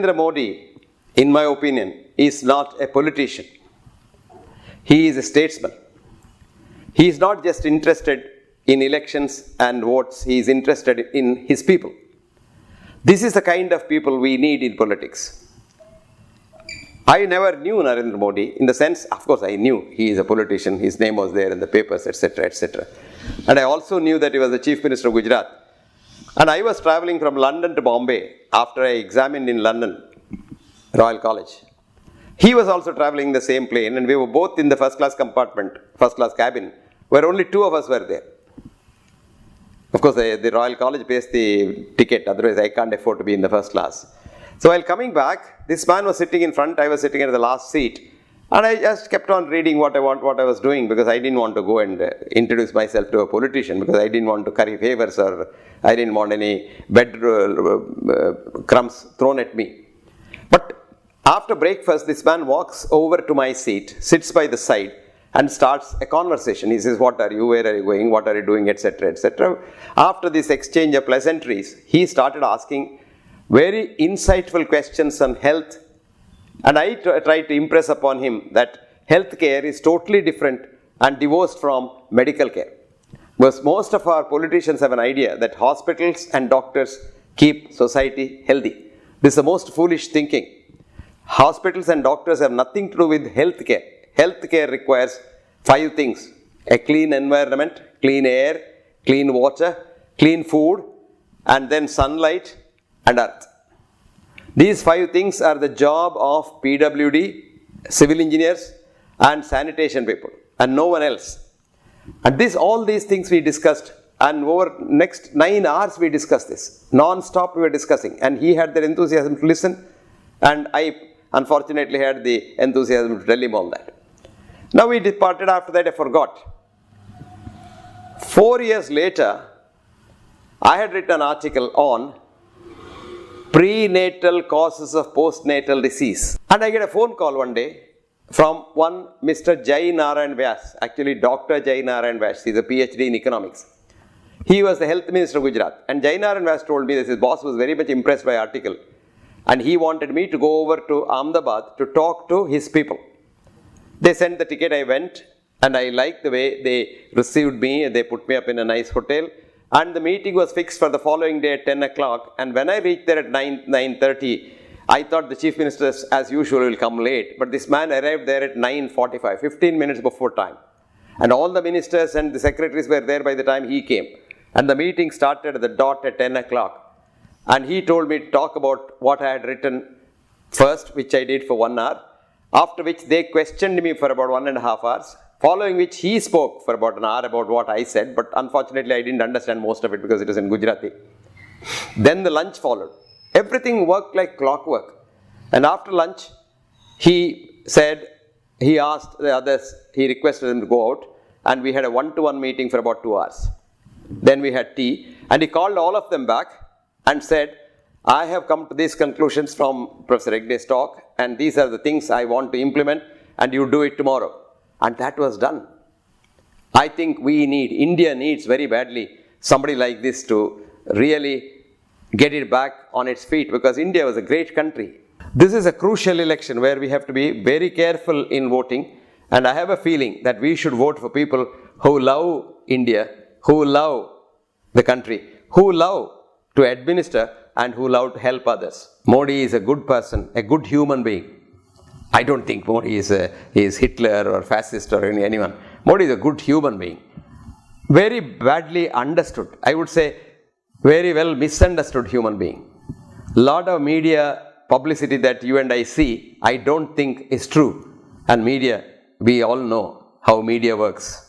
Narendra Modi, in my opinion, is not a politician. He is a statesman. He is not just interested in elections and votes, he is interested in his people. This is the kind of people we need in politics. I never knew Narendra Modi in the sense, of course I knew he is a politician, his name was there in the papers, etc., etc. And I also knew that he was the Chief Minister of Gujarat. And I was traveling from London to Bombay after I examined in London, Royal College. He was also traveling in the same plane and we were both in the first class compartment, first class cabin, where only two of us were there. Of course, the Royal College pays the ticket, otherwise I can't afford to be in the first class. So while coming back, this man was sitting in front, I was sitting at the last seat. And I just kept on reading what I was doing because I didn't want to go and introduce myself to a politician because I didn't want to curry favors or I didn't want any bed crumbs thrown at me. But after breakfast, this man walks over to my seat, sits by the side and starts a conversation. He says, what are you, where are you going, what are you doing, etc., etc. After this exchange of pleasantries, he started asking very insightful questions on health. And I tried to impress upon him that healthcare is totally different and divorced from medical care. Because most of our politicians have an idea that hospitals and doctors keep society healthy. This is the most foolish thinking. Hospitals and doctors have nothing to do with healthcare. Healthcare requires 5 things: a clean environment, clean air, clean water, clean food, and then sunlight and earth. These 5 things are the job of PWD, civil engineers and sanitation people and no one else. And all these things we discussed, and over next 9 hours we discussed this. Non-stop we were discussing, and he had the enthusiasm to listen and I unfortunately had the enthusiasm to tell him all that. Now we departed. After that I forgot. 4 years later, I had written an article on prenatal causes of postnatal disease. And I get a phone call one day from one Mr. Jai Narayan Vyas, actually Dr. Jai Narayan Vyas, he's a PhD in economics. He was the health minister of Gujarat. And Jai Narayan Vyas told me that his boss was very much impressed by the article. And he wanted me to go over to Ahmedabad to talk to his people. They sent the ticket, I went, and I liked the way they received me, and they put me up in a nice hotel. And the meeting was fixed for the following day at 10 o'clock. And when I reached there at 9:30, I thought the chief minister, as usual, will come late. But this man arrived there at 9:45, 15 minutes before time. And all the ministers and the secretaries were there by the time he came. And the meeting started at the dot at 10 o'clock. And he told me to talk about what I had written first, which I did for 1 hour. After which they questioned me for about 1.5 hours. Following which he spoke for about an hour about what I said, but unfortunately I didn't understand most of it because it was in Gujarati. Then the lunch followed. Everything worked like clockwork. And after lunch, he asked the others, he requested them to go out, and we had a one-to-one meeting for about 2 hours. Then we had tea, and he called all of them back and said, I have come to these conclusions from Professor Hegde's talk, and these are the things I want to implement, and you do it tomorrow. And that was done. I think India needs very badly somebody like this to really get it back on its feet, because India was a great country. This is a crucial election where we have to be very careful in voting, and I have a feeling that we should vote for people who love India, who love the country, who love to administer and who love to help others. Modi is a good person, a good human being. I don't think Modi is Hitler or fascist or anyone. Modi is a good human being. Very badly understood. I would say very well misunderstood human being. Lot of media publicity that you and I see, I don't think is true. And media, we all know how media works.